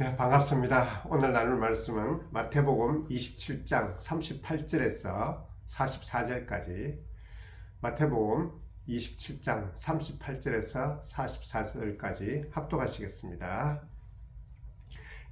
네, 반갑습니다. 오늘 나눌 말씀은 마태복음 27장 38절에서 44절까지, 마태복음 27장 38절에서 44절까지 합독하시겠습니다.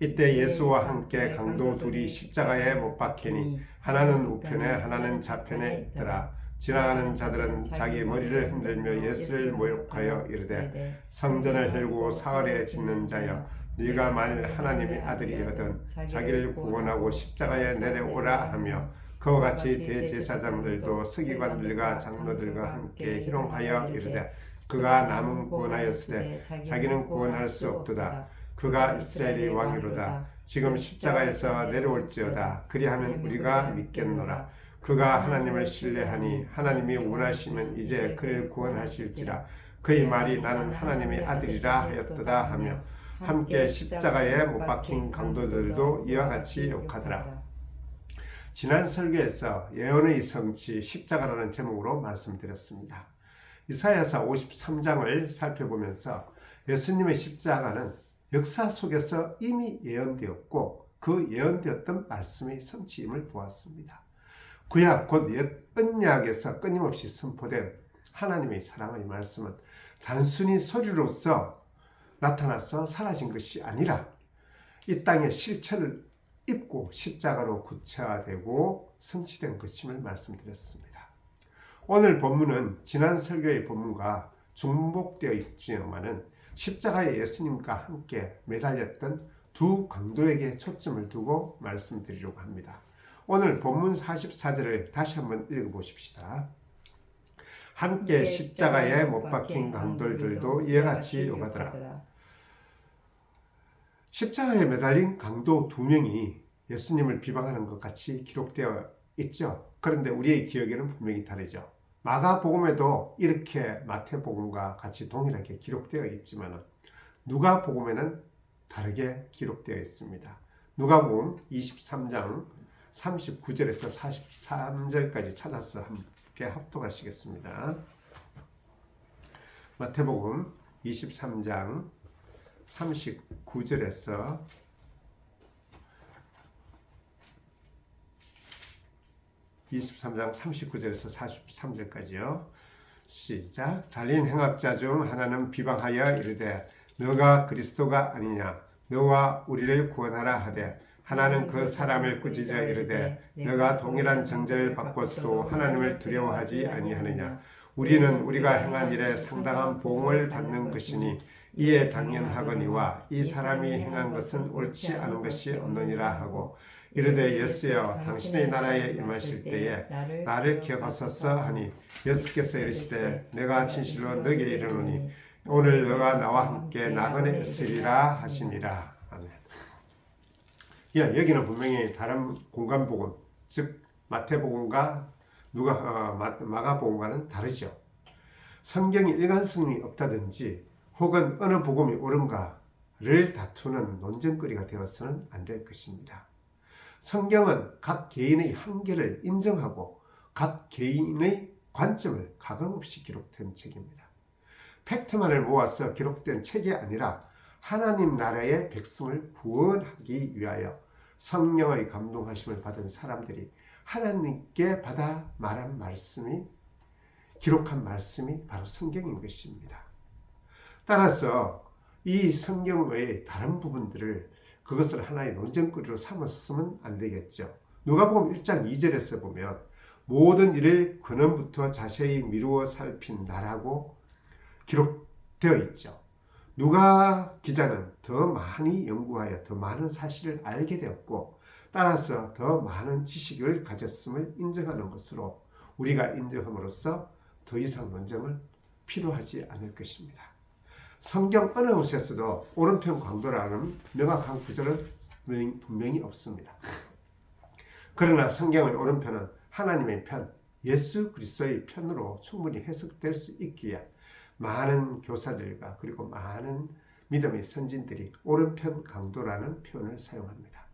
이때 예수와 함께 강도 둘이 십자가에 못 박히니 하나는 우편에 하나는 좌편에 있더라. 지나가는 자들은 자기 머리를 흔들며 예수를 모욕하여 이르되, 성전을 헐고 사흘에 짓는 자여, 네가 만일 하나님의 아들이거든 자기를 구원하고 십자가에 내려오라 하며, 그와 같이 대제사장들도 서기관들과 장로들과 함께 희롱하여 이르되, 그가 남은 구원하였으되 자기는 구원할 수 없도다. 그가 이스라엘의 왕이로다. 지금 십자가에서 내려올지어다. 그리하면 우리가 믿겠노라. 그가 하나님을 신뢰하니 하나님이 원하시면 이제 그를 구원하실지라. 그의 말이 나는 하나님의 아들이라 하였도다 하며, 함께 십자가에 못 박힌 강도들도 이와 같이 욕하더라. 지난 설교에서 예언의 성취 십자가라는 제목으로 말씀드렸습니다. 이사야서 53장을 살펴보면서 예수님의 십자가는 역사 속에서 이미 예언되었고 그 예언되었던 말씀의 성취임을 보았습니다. 구약 곧 언약에서 끊임없이 선포된 하나님의 사랑의 말씀은 단순히 소리로서 나타나서 사라진 것이 아니라 이 땅의 실체를 입고 십자가로 구체화되고 성취된 것임을 말씀드렸습니다. 오늘 본문은 지난 설교의 본문과 중복되어 있지만은 십자가에 예수님과 함께 매달렸던 두 강도에게 초점을 두고 말씀드리려고 합니다. 오늘 본문 44절을 다시 한번 읽어보십시다. 함께 십자가에 못 박힌 강도들도 이와 같이 욕하더라. 십자가에 매달린 강도 두 명이 예수님을 비방하는 것 같이 기록되어 있죠. 그런데 우리의 기억에는 분명히 다르죠. 마가복음에도 이렇게 마태복음과 같이 동일하게 기록되어 있지만 누가복음에는 다르게 기록되어 있습니다. 누가복음 23장 39절에서 43절까지 찾아서 함께 합독하시겠습니다. 마태복음 23장 39절에서 23장 39절에서 43절까지요. 시작. 달린 행악자 중 하나는 비방하여 이르되, 너가 그리스도가 아니냐, 너와 우리를 구원하라 하되, 하나는 그 사람을 꾸짖어 이르되, 너가 동일한 정죄를 받고서도 하나님을 두려워하지 아니하느냐. 우리는 우리가 행한 일에 상당한 보응을 받는 것이니 이에 당연하거니와 이 사람이 행한 것은 옳지 않은 것이 없느니라 하고, 이르되 예수여, 당신의 나라에 임하실 때에 나를 기억하소서 하니, 예수께서 이르시되, 내가 진실로 너에게 이르노니 오늘 너가 나와 함께 나그네 있으리라 하시니라. 아멘. 여기는 분명히 다른 공간복음, 즉 마태복음과 마가복음과는 다르죠. 성경이 일관성이 없다든지 혹은 어느 복음이 옳은가를 다투는 논쟁거리가 되어서는 안 될 것입니다. 성경은 각 개인의 한계를 인정하고 각 개인의 관점을 가감없이 기록된 책입니다. 팩트만을 모아서 기록된 책이 아니라 하나님 나라의 백성을 구원하기 위하여 성령의 감동하심을 받은 사람들이 하나님께 받아 말한 말씀이, 기록한 말씀이 바로 성경인 것입니다. 따라서 이 성경의 다른 부분들을 그것을 하나의 논쟁거리로 삼았으면 안 되겠죠. 누가복음 1장 2절에서 보면 모든 일을 근원부터 자세히 미루어 살핀다라고 기록되어 있죠. 누가 기자는 더 많이 연구하여 더 많은 사실을 알게 되었고, 따라서 더 많은 지식을 가졌음을 인정하는 것으로 우리가 인정함으로써 더 이상 논쟁은 필요하지 않을 것입니다. 성경 어느 곳에서도 오른편 강도라는 명확한 구절은 분명히 없습니다. 그러나 성경의 오른편은 하나님의 편, 예수 그리스도의 편으로 충분히 해석될 수 있기에 많은 교사들과 그리고 많은 믿음의 선진들이 오른편 강도라는 표현을 사용합니다.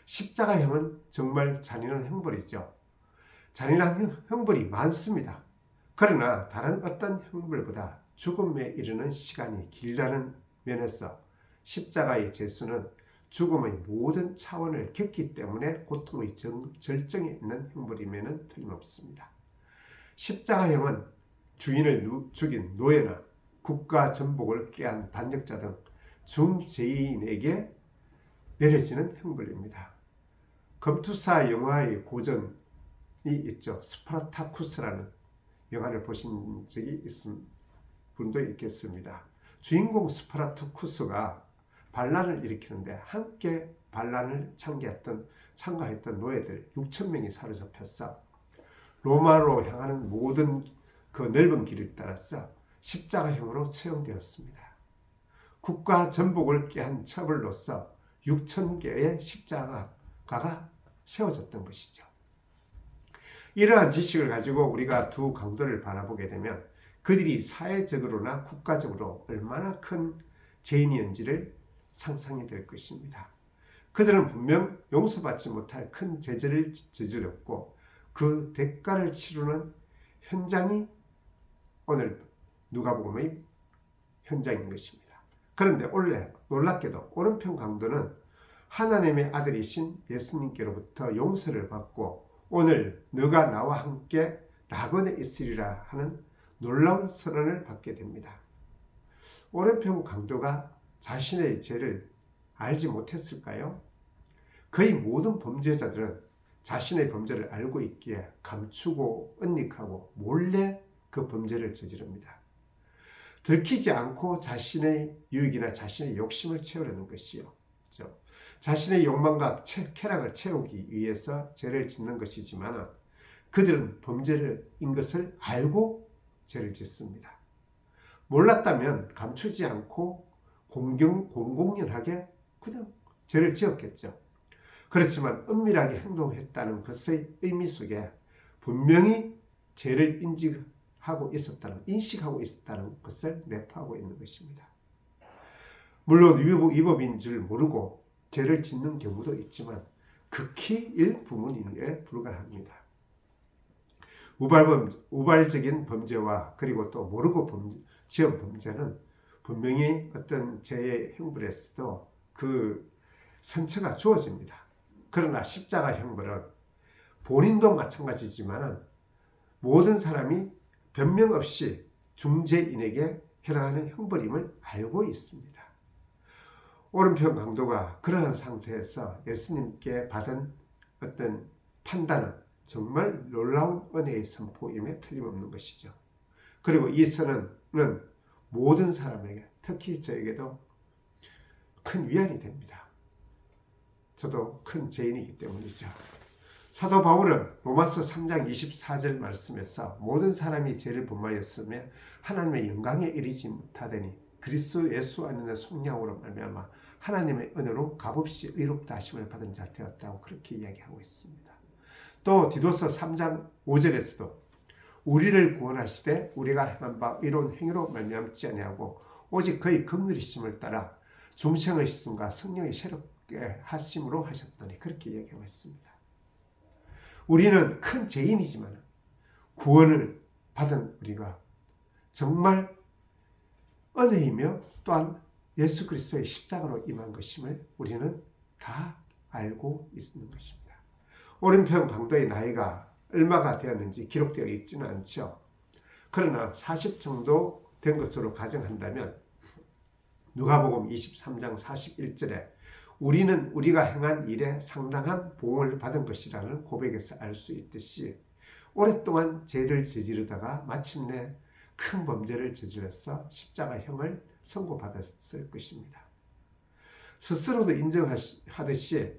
십자가형은 정말 잔인한 형벌이죠. 잔인한 형벌이 많습니다. 그러나 다른 어떤 형벌보다 죽음에 이르는 시간이 길다는 면에서 십자가의 제수는 죽음의 모든 차원을 겪기 때문에 고통의 절정에 있는 형벌이면 틀림없습니다. 십자가형은 주인을 죽인 노예나 국가 전복을 꾀한 반역자 등 중죄인에게 내려지는 형벌입니다. 검투사 영화의 고전이 있죠. 스파르타쿠스라는 영화를 보신 적이 있은 분도 있겠습니다. 주인공 스파르타쿠스가 반란을 일으키는데 함께 반란을 참가했던 노예들 6,000명이 사로잡혀서 로마로 향하는 모든 그 넓은 길을 따라서 십자가형으로 처형되었습니다. 국가 전복을 꾀한 처벌로서 6,000개의 십자가가 세워졌던 것이죠. 이러한 지식을 가지고 우리가 두 강도를 바라보게 되면 그들이 사회적으로나 국가적으로 얼마나 큰 죄인이었는지를 상상이 될 것입니다. 그들은 분명 용서받지 못할 큰 죄를 저질렀고 그 대가를 치르는 현장이 오늘 누가복음의 현장인 것입니다. 그런데 원래 놀랍게도 오른편 강도는 하나님의 아들이신 예수님께로부터 용서를 받고 오늘 너가 나와 함께 낙원에 있으리라 하는 놀라운 선언을 받게 됩니다. 오른편 강도가 자신의 죄를 알지 못했을까요? 거의 모든 범죄자들은 자신의 범죄를 알고 있기에 감추고 은닉하고 몰래 그 범죄를 저지릅니다. 들키지 않고 자신의 유익이나 자신의 욕심을 채우려는 것이요. 그렇죠? 자신의 욕망과 쾌락을 채우기 위해서 죄를 짓는 것이지만 그들은 범죄인 것을 알고 죄를 짓습니다. 몰랐다면 감추지 않고 공공연하게 그냥 죄를 지었겠죠. 그렇지만 은밀하게 행동했다는 것의 의미 속에 분명히 죄를 인식하고 있었다는 것을 내포하고 있는 것입니다. 물론 위법인 줄 모르고 죄를 짓는 경우도 있지만 극히 일부분에 불과합니다. 우발적인 범죄와 그리고 또 모르고 지은 범죄는 분명히 어떤 죄의 형벌에서도 그 선처가 주어집니다. 그러나 십자가 형벌은 본인도 마찬가지지만 모든 사람이 변명 없이 중죄인에게 해당하는 형벌임을 알고 있습니다. 오른편 강도가 그러한 상태에서 예수님께 받은 어떤 판단은 정말 놀라운 은혜의 선포임에 틀림없는 것이죠. 그리고 이 선언은 모든 사람에게, 특히 저에게도 큰 위안이 됩니다. 저도 큰 죄인이기 때문이죠. 사도 바울은 로마서 3장 24절 말씀에서 모든 사람이 죄를 범하였으며 하나님의 영광에 이르지 못하더니 그리스도 예수 안에는 속량으로 말미암아 하나님의 은혜로 값없이 의롭다 하심을 받은 자 되었다고 그렇게 이야기하고 있습니다. 또 디도서 3장 5절에서도 우리를 구원하시되 우리가 행한 바 의로운 행위로 말미암지 아니하고 오직 그의 긍휼이심을 따라 중생의 시선과 성령이 새롭게 하심으로 하셨더니 그렇게 이야기하고 있습니다. 우리는 큰 죄인이지만 구원을 받은 우리가 정말 은혜이며 또한 예수 그리스도의 십자가로 임한 것임을 우리는 다 알고 있는 것입니다. 오른편 강도의 나이가 얼마가 되었는지 기록되어 있지는 않죠. 그러나 40 정도 된 것으로 가정한다면 누가복음 23장 41절에 우리는 우리가 행한 일에 상당한 보응을 받은 것이라는 고백에서 알 수 있듯이 오랫동안 죄를 저지르다가 마침내 큰 범죄를 저질러서 십자가형을 선고받았을 것입니다. 스스로도 인정하듯이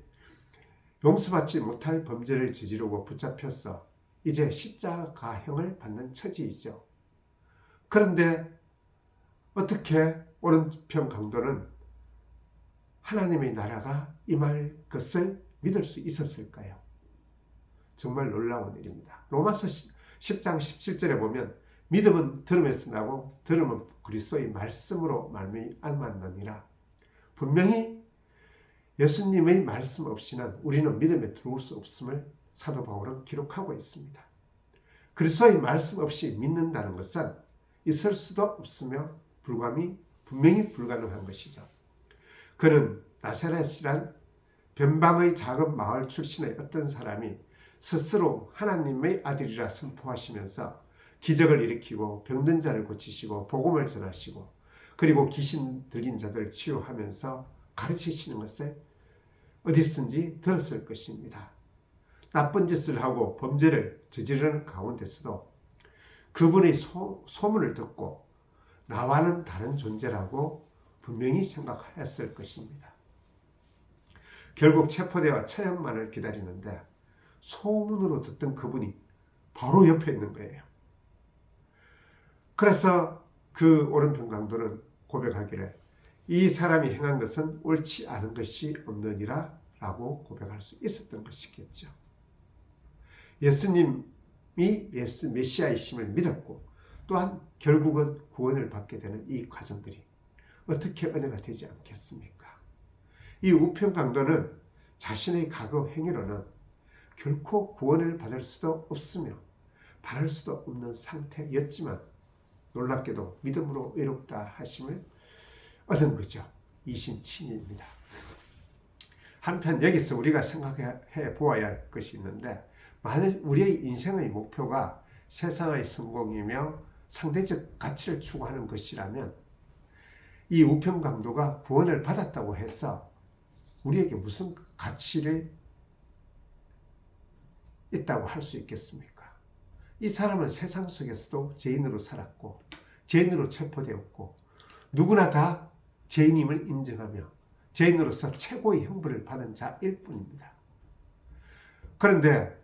용서받지 못할 범죄를 저지르고 붙잡혀서 이제 십자가형을 받는 처지이죠. 그런데 어떻게 오른편 강도는 하나님의 나라가 임할 것을 믿을 수 있었을까요? 정말 놀라운 일입니다. 로마서 10장 17절에 보면 믿음은 들음에서 나고 들음은 그리스도의 말씀으로 말미암았느니라. 분명히 예수님의 말씀 없이는 우리는 믿음에 들어올 수 없음을 사도 바울은 기록하고 있습니다. 그리스도의 말씀 없이 믿는다는 것은 있을 수도 없으며 분명히 불가능한 것이죠. 그는 나사렛이란 변방의 작은 마을 출신의 어떤 사람이 스스로 하나님의 아들이라 선포하시면서 기적을 일으키고 병든 자를 고치시고 복음을 전하시고 그리고 귀신 들린 자들을 치유하면서 가르치시는 것을 어디선지 들었을 것입니다. 나쁜 짓을 하고 범죄를 저지르는 가운데서도 그분의 소문을 듣고 나와는 다른 존재라고 분명히 생각했을 것입니다. 결국 체포되어 처형만을 기다리는데 소문으로 듣던 그분이 바로 옆에 있는 거예요. 그래서 그 오른편 강도는 고백하기를 이 사람이 행한 것은 옳지 않은 것이 없느니라 라고 고백할 수 있었던 것이겠죠. 예수님이 메시아이심을 믿었고 또한 결국은 구원을 받게 되는 이 과정들이 어떻게 은혜가 되지 않겠습니까? 이 우편 강도는 자신의 과거 행위로는 결코 구원을 받을 수도 없으며 바랄 수도 없는 상태였지만 놀랍게도 믿음으로 의롭다 하심을 얻은 거죠. 이신칭의입니다. 한편 여기서 우리가 생각해 보아야 할 것이 있는데 만일 우리의 인생의 목표가 세상의 성공이며 상대적 가치를 추구하는 것이라면 이 우편 강도가 구원을 받았다고 해서 우리에게 무슨 가치를 있다고 할 수 있겠습니까? 이 사람은 세상 속에서도 죄인으로 살았고 죄인으로 체포되었고 누구나 다 죄인임을 인정하며 죄인으로서 최고의 형벌을 받은 자일 뿐입니다. 그런데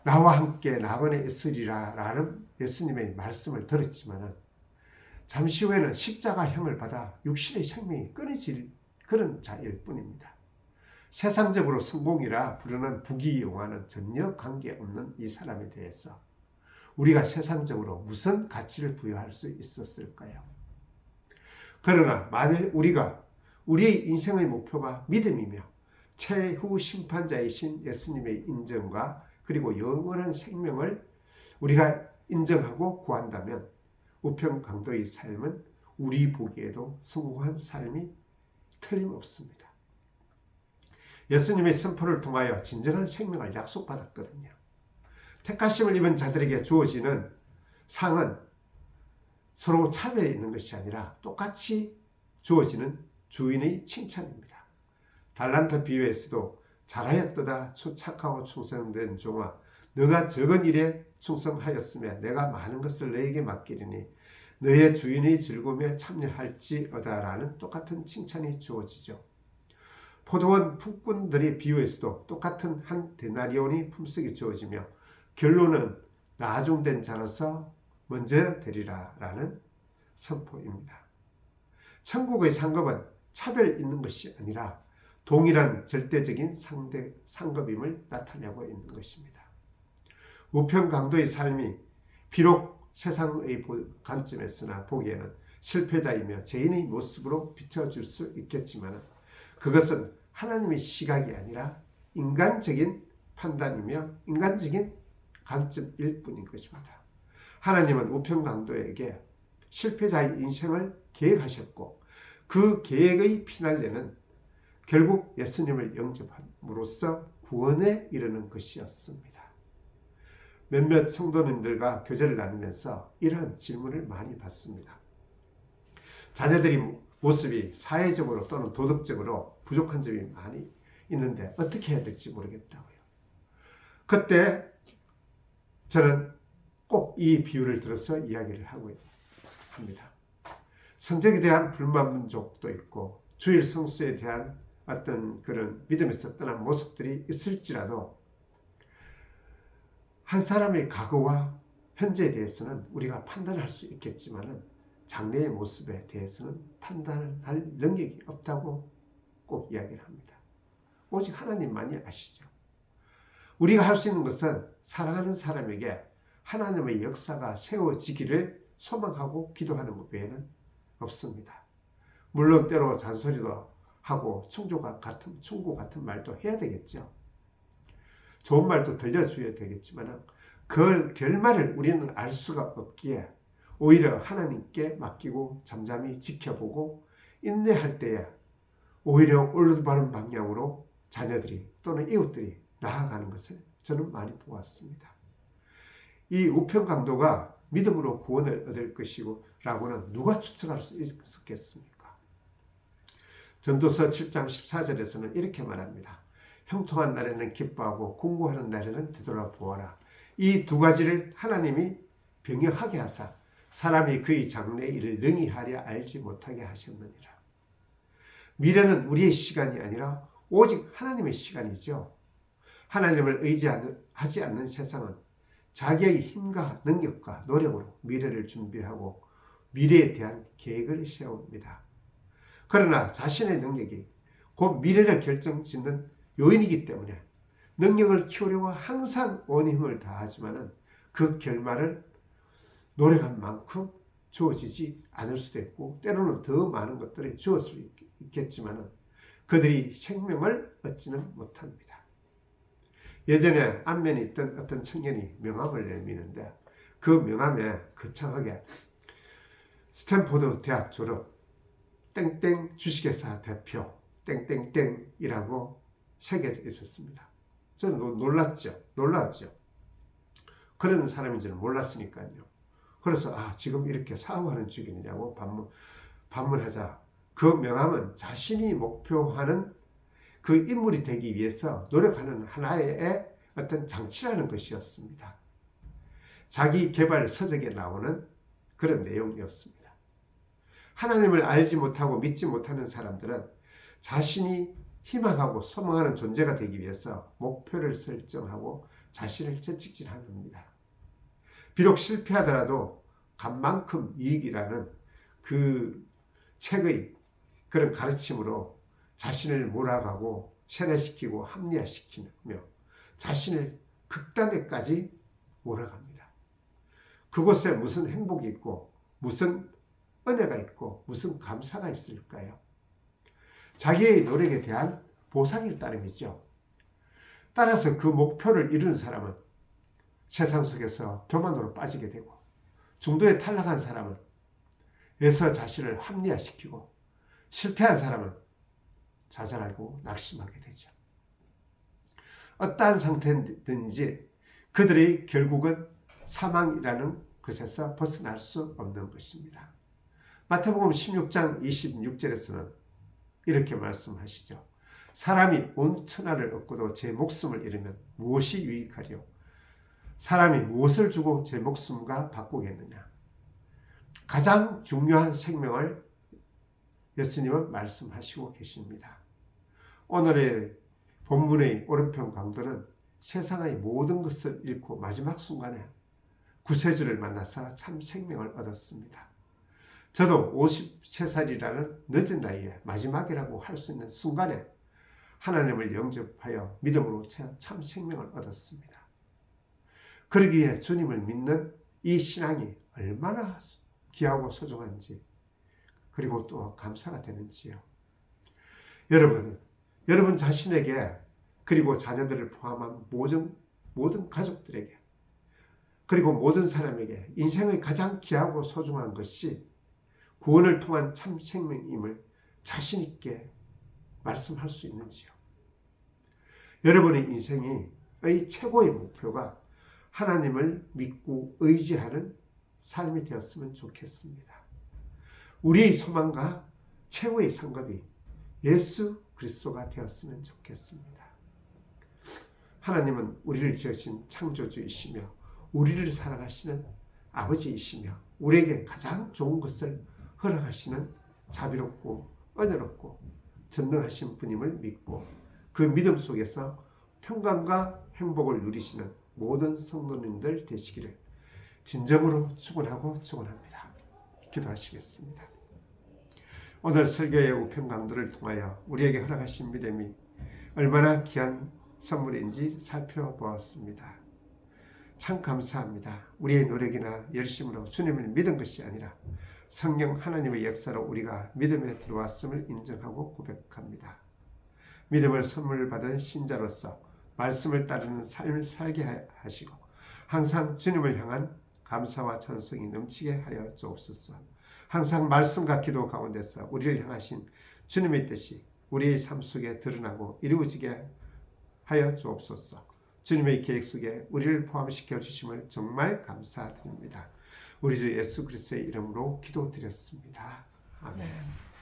나와 함께 낙원에 있으리라 라는 예수님의 말씀을 들었지만 잠시 후에는 십자가형을 받아 육신의 생명이 끊어질 그런 자일 뿐입니다. 세상적으로 성공이라 부르는 부귀영화는 전혀 관계없는 이 사람에 대해서 우리가 세상적으로 무슨 가치를 부여할 수 있었을까요? 그러나 만일 우리의 인생의 목표가 믿음이며 최후 심판자이신 예수님의 인정과 그리고 영원한 생명을 우리가 인정하고 구한다면 우편 강도의 삶은 우리 보기에도 성공한 삶이 틀림없습니다. 예수님의 선포를 통하여 진정한 생명을 약속받았거든요. 택하심을 입은 자들에게 주어지는 상은 서로 차별이 있는 것이 아니라 똑같이 주어지는 주인의 칭찬입니다. 달란트 비유에서도 잘하였도다 착하고 충성된 종아 너가 적은 일에 충성하였으며 내가 많은 것을 너에게 맡기리니 너의 주인의 즐거움에 참여할지어다라는 똑같은 칭찬이 주어지죠. 포도원 품꾼들의 비유에서도 똑같은 한 데나리온이 품삯이 주어지며 결론은 나중된 자로서 먼저 되리라 라는 선포입니다. 천국의 상급은 차별 있는 것이 아니라 동일한 절대적인 상급임을 나타내고 있는 것입니다. 우편 강도의 삶이 비록 세상의 관점에서나 보기에는 실패자이며 죄인의 모습으로 비춰질 수 있겠지만 그것은 하나님의 시각이 아니라 인간적인 판단이며 인간적인 관점일 뿐인 것입니다. 하나님은 우편 강도에게 실패자의 인생을 계획하셨고 그 계획의 피날레는 결국 예수님을 영접함으로써 구원에 이르는 것이었습니다. 몇몇 성도님들과 교제를 나누면서 이런 질문을 많이 받습니다. 자녀들이 모습이 사회적으로 또는 도덕적으로 부족한 점이 많이 있는데 어떻게 해야 될지 모르겠다고요. 그때 저는 꼭 이 비유를 들어서 이야기를 하고 합니다. 성적에 대한 불만족도 있고 주일 성수에 대한 어떤 그런 믿음에서 떠난 모습들이 있을지라도 한 사람의 과거와 현재에 대해서는 우리가 판단할 수 있겠지만 장래의 모습에 대해서는 판단할 능력이 없다고 꼭 이야기를 합니다. 오직 하나님만이 아시죠. 우리가 할 수 있는 것은 사랑하는 사람에게 하나님의 역사가 세워지기를 소망하고 기도하는 것 외에는 없습니다. 물론 때로 잔소리도 하고 충고 같은 말도 해야 되겠죠. 좋은 말도 들려줘야 되겠지만 그 결말을 우리는 알 수가 없기에 오히려 하나님께 맡기고 잠잠히 지켜보고 인내할 때에 오히려 올바른 방향으로 자녀들이 또는 이웃들이 나아가는 것을 저는 많이 보았습니다. 이 우편 강도가 믿음으로 구원을 얻을 것이고 라고는 누가 추측할 수 있었겠습니까? 전도서 7장 14절에서는 이렇게 말합니다. 형통한 날에는 기뻐하고 공고하는 날에는 되돌아보아라. 이 두 가지를 하나님이 병행하게 하사 사람이 그의 장래 일을 능히 하려 알지 못하게 하셨느니라. 미래는 우리의 시간이 아니라 오직 하나님의 시간이죠. 하나님을 의지하지 않는 세상은 자기의 힘과 능력과 노력으로 미래를 준비하고 미래에 대한 계획을 세웁니다. 그러나 자신의 능력이 곧 미래를 결정짓는 요인이기 때문에 능력을 키우려고 항상 온 힘을 다하지만 그 결말을 노력한 만큼 주어지지 않을 수도 있고 때로는 더 많은 것들이 주어질 수 있겠지만 그들이 생명을 얻지는 못합니다. 예전에 안면에 있던 어떤 청년이 명함을 내미는데 그 명함에 거창하게 스탠포드 대학 졸업, 땡땡 주식회사 대표, 땡땡땡이라고 새겨져 있었습니다. 저는 놀랐죠. 그런 사람인 줄은 몰랐으니까요. 그래서 지금 이렇게 사업하는 중이냐고 반문하자 그 명함은 자신이 목표하는 그 인물이 되기 위해서 노력하는 하나의 어떤 장치라는 것이었습니다. 자기 개발 서적에 나오는 그런 내용이었습니다. 하나님을 알지 못하고 믿지 못하는 사람들은 자신이 희망하고 소망하는 존재가 되기 위해서 목표를 설정하고 자신을 채찍질합니다. 비록 실패하더라도 간만큼 이익이라는 그 책의 그런 가르침으로 자신을 몰아가고 세뇌시키고 합리화시키며 자신을 극단에까지 몰아갑니다. 그곳에 무슨 행복이 있고 무슨 은혜가 있고 무슨 감사가 있을까요? 자기의 노력에 대한 보상일 따름이죠. 따라서 그 목표를 이루는 사람은 세상 속에서 교만으로 빠지게 되고 중도에 탈락한 사람은 에서 자신을 합리화시키고 실패한 사람은 자살하고 낙심하게 되죠. 어떠한 상태든지 그들의 결국은 사망이라는 것에서 벗어날 수 없는 것입니다. 마태복음 16장 26절에서는 이렇게 말씀하시죠. 사람이 온 천하를 얻고도 제 목숨을 잃으면 무엇이 유익하리요? 사람이 무엇을 주고 제 목숨과 바꾸겠느냐? 가장 중요한 생명을 예수님은 말씀하시고 계십니다. 오늘의 본문의 오른편 강도는 세상의 모든 것을 잃고 마지막 순간에 구세주를 만나서 참 생명을 얻었습니다. 저도 53살이라는 늦은 나이에 마지막이라고 할 수 있는 순간에 하나님을 영접하여 믿음으로 참 생명을 얻었습니다. 그러기에 주님을 믿는 이 신앙이 얼마나 귀하고 소중한지 그리고 또 감사가 되는지요. 여러분 자신에게 그리고 자녀들을 포함한 모든 가족들에게 그리고 모든 사람에게 인생의 가장 귀하고 소중한 것이 구원을 통한 참 생명임을 자신 있게 말씀할 수 있는지요. 여러분의 인생의 최고의 목표가 하나님을 믿고 의지하는 삶이 되었으면 좋겠습니다. 우리의 소망과 최고의 상급이 예수 그리스도가 되었으면 좋겠습니다. 하나님은 우리를 지으신 창조주이시며 우리를 사랑하시는 아버지이시며 우리에게 가장 좋은 것을 허락하시는 자비롭고 은혜롭고 전능하신 분임을 믿고 그 믿음 속에서 평강과 행복을 누리시는 모든 성도님들 되시기를 진정으로 축원합니다. 기도하시겠습니다. 오늘 설교의 우편 강도를 통하여 우리에게 허락하신 믿음이 얼마나 귀한 선물인지 살펴보았습니다. 참 감사합니다. 우리의 노력이나 열심으로 주님을 믿은 것이 아니라 성령 하나님의 역사로 우리가 믿음에 들어왔음을 인정하고 고백합니다. 믿음을 선물 받은 신자로서 말씀을 따르는 삶을 살게 하시고 항상 주님을 향한 감사와 찬송이 넘치게 하여 주옵소서. 항상 말씀과 기도 가운데서 우리를 향하신 주님의 뜻이 우리의 삶 속에 드러나고 이루어지게 하여 주옵소서. 주님의 계획 속에 우리를 포함시켜 주심을 정말 감사드립니다. 우리 주 예수 그리스도의 이름으로 기도드렸습니다. 아멘.